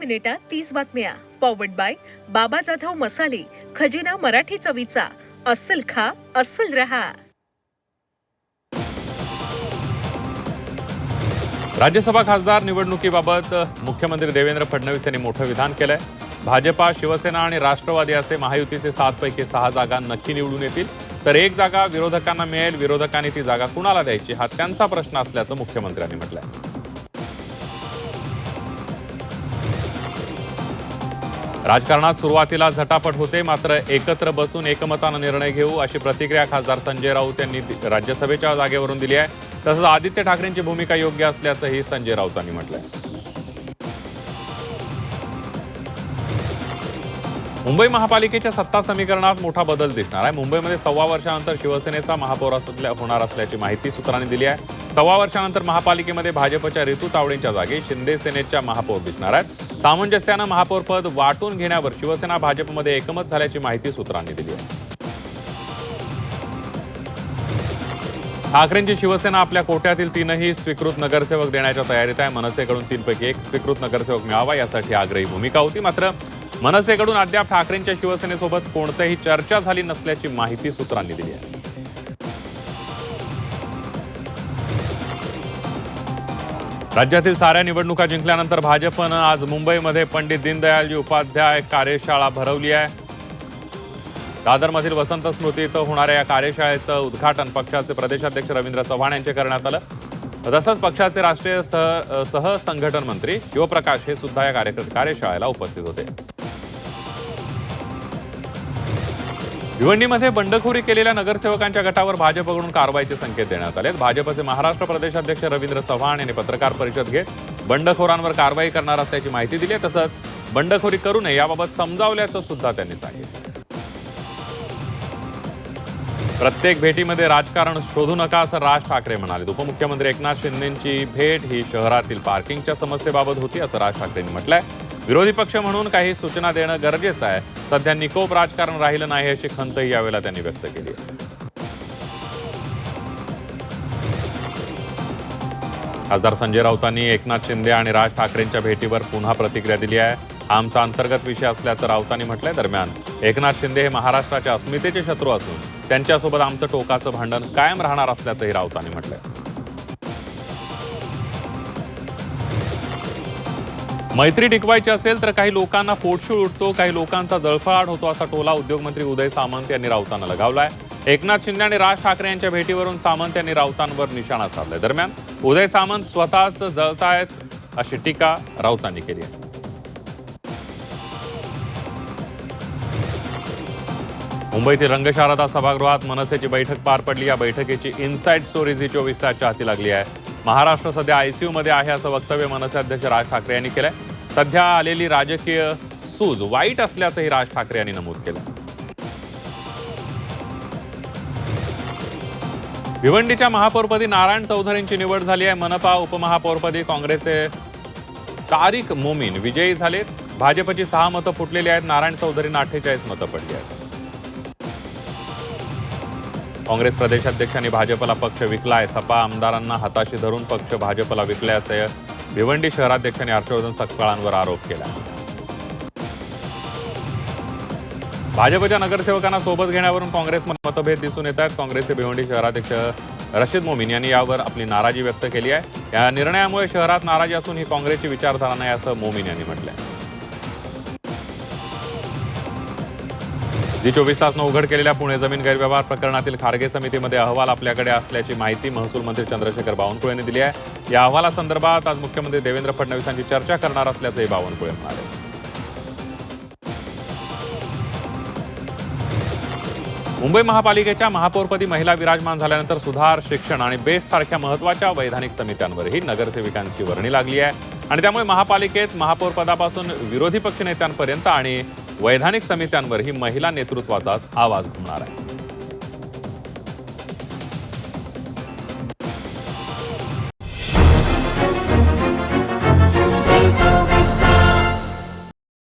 मिनिटात 30 बातम्या. Powered by बाबा जाधव मसाले, खजिना मराठी चवीचा. अस्सल खा, अस्सल रहा. राज्यसभा खासदार निवडणुकीबाबत मुख्यमंत्री देवेंद्र फडणवीस यांनी मोठं विधान केलंय. भाजपा, शिवसेना आणि राष्ट्रवादी असे महायुतीचे 7 पैकी 6 जागा नक्की निवडून येतील, तर 1 जागा विरोधकांना मिळेल. विरोधकांनी ती जागा कुणाला द्यायची हा त्यांचा प्रश्न असल्याचं मुख्यमंत्र्यांनी म्हटलंय. राजकारणात सुरुवातीला झटापट होते, मात्र एकत्र बसून एकमतानं निर्णय घेऊ अशी प्रतिक्रिया खासदार संजय राऊत यांनी राज्यसभेच्या जागेवरून दिली आहे. तसंच आदित्य ठाकरेंची भूमिका योग्य असल्याचंही संजय राऊतांनी म्हटलंय. मुंबई महापालिकेच्या सत्ता समीकरणात मोठा बदल दिसणार आहे. मुंबईमध्ये 1.25 वर्षानंतर शिवसेनेचा महापौर होणार असल्याची माहिती सूत्रांनी दिली आहे. 1.25 वर्षानंतर महापालिकेमध्ये भाजपच्या रितू तावडेंच्या जागी शिंदे सेनेच्या महापौर दिसणार आहेत. सामंजस्यानं महापौर पद वाटून घेण्यावर शिवसेना भाजपमध्ये एकमत झाल्याची माहिती सूत्रांनी दिली आहे. ठाकरेंची शिवसेना आपल्या कोट्यातील 3ही स्वीकृत नगरसेवक देण्याच्या तयारीत आहे. मनसेकडून 3 पैकी 1 स्वीकृत नगरसेवक मिळावा यासाठी आग्रही भूमिका होती, मात्र मनसेकडून अद्याप ठाकरेंच्या शिवसेनेसोबत कोणतीही चर्चा झाली नसल्याची माहिती सूत्रांनी दिली आहे. राज्यातील साऱ्या निवडणुका जिंकल्यानंतर भाजपनं आज मुंबईमध्ये पंडित दीनदयालजी उपाध्याय कार्यशाळा भरवली आहे. दादरमधील वसंत स्मृती इथं होणाऱ्या या कार्यशाळेचं उद्घाटन पक्षाचे प्रदेशाध्यक्ष रवींद्र चव्हाण यांच्या करण्यात आलं. तसंच पक्षाचे राष्ट्रीय सहसंघटन मंत्री शिवप्रकाश हे सुद्धा या कार्यशाळेला उपस्थित होते. भिवंडीमध्ये बंडखोरी केलेल्या नगरसेवकांच्या गटावर भाजपकडून कारवाईचे संकेत देण्यात आले. भाजपचे महाराष्ट्र प्रदेशाध्यक्ष रवींद्र चव्हाण यांनी पत्रकार परिषद घेत बंडखोरांवर कारवाई करणार असल्याची माहिती दिली. तसंच बंडखोरी करू नये याबाबत समजावल्याचं सुद्धा त्यांनी सांगितलं. प्रत्येक भेटीमध्ये राजकारण शोधू नका असं राज ठाकरे म्हणाले. उपमुख्यमंत्री एकनाथ शिंदेंची भेट ही शहरातील पार्किंगच्या समस्येबाबत होती असं राज ठाकरेंनी म्हटलंय. विरोधी पक्ष म्हणून काही सूचना देणं गरजेचं आहे. सध्या निकोप राजकारण राहिलं नाही अशी खंतही यावेळेला त्यांनी व्यक्त केली. खासदार संजय राऊतांनी एकनाथ शिंदे आणि राज ठाकरेंच्या भेटीवर पुन्हा प्रतिक्रिया दिली आहे. हा आमचा अंतर्गत विषय असल्याचं राऊतांनी म्हटलंय. दरम्यान एकनाथ शिंदे हे महाराष्ट्राच्या अस्मितेचे शत्रू असून त्यांच्यासोबत आमचं टोकाचं भांडण कायम राहणार असल्याचंही राऊतांनी म्हटलंय. मैत्री टिकवायची असेल तर काही लोकांना पोटशूळ उठतो, काही लोकांचा जळफळाट होतो असा टोला उद्योगमंत्री उदय सामंत यांनी राऊतांना लगावलाय. एकनाथ शिंदे आणि राज ठाकरे यांच्या भेटीवरून सामंत यांनी राऊतांवर निशाणा साधलाय. दरम्यान उदय सामंत स्वतःच जळतायत अशी टीका राऊतांनी केली आहे. मुंबईतील रंगशारदा सभागृहात मनसेची बैठक पार पडली. या बैठकीची इनसाइड स्टोरीज ही 24 तासच्या हाती लागली आहे. महाराष्ट्र सध्या आयसीयू मध्ये आहे असं वक्तव्य मनसे अध्यक्ष राज ठाकरे यांनी केलंय. सध्या आलेली राजकीय सूज वाईट असल्याचंही राज ठाकरे यांनी नमूद केलं. भिवंडीच्या महापौरपदी नारायण चौधरींची निवड झाली आहे. मनपा उपमहापौरपदी काँग्रेसचे तारिक मोमीन विजयी झालेत. भाजपची 6 मतं फुटलेली आहेत. नारायण चौधरींना 48 मतं पडली आहेत. काँग्रेस प्रदेशाध्यक्षांनी भाजपला पक्ष विकलाय. सपा आमदारांना हाताशी धरून पक्ष भाजपला विकल्याचे भिवंडी शहराध्यक्षांनी हर्षवर्धन सकपाळांवर आरोप केला. भाजपच्या नगरसेवकांना सोबत घेण्यावरून काँग्रेसमध्ये मतभेद दिसून येत आहेत. काँग्रेसचे भिवंडी शहराध्यक्ष रशीद मोमीन यांनी यावर आपली नाराजी व्यक्त केली आहे. या निर्णयामुळे शहरात नाराजी असून ही काँग्रेसची विचारधारा नाही असं मोमीन यांनी म्हटलंय. जी 24 तासनं उघड केलेल्या पुणे जमीन गैरव्यवहार प्रकरणातील खारगे समितीमध्ये अहवाल आपल्याकडे असल्याची माहिती महसूल मंत्री चंद्रशेखर बावनकुळे यांनी दिली आहे. या अहवालासंदर्भात आज मुख्यमंत्री देवेंद्र फडणवीसांची चर्चा करणार असल्याचंही बावनकुळे म्हणाले. मुंबई महापालिकेच्या महापौरपदी महिला विराजमान झाल्यानंतर सुधार, शिक्षण आणि बेस्ट सारख्या महत्त्वाच्या वैधानिक समित्यांवरही नगरसेविकांची वर्णी लागली आहे. आणि त्यामुळे महापालिकेत महापौरपदापासून विरोधी पक्षनेत्यांपर्यंत आणि वैधानिक समित्यांवरही महिला नेतृत्वाचाच आवाज घुमणार आहे.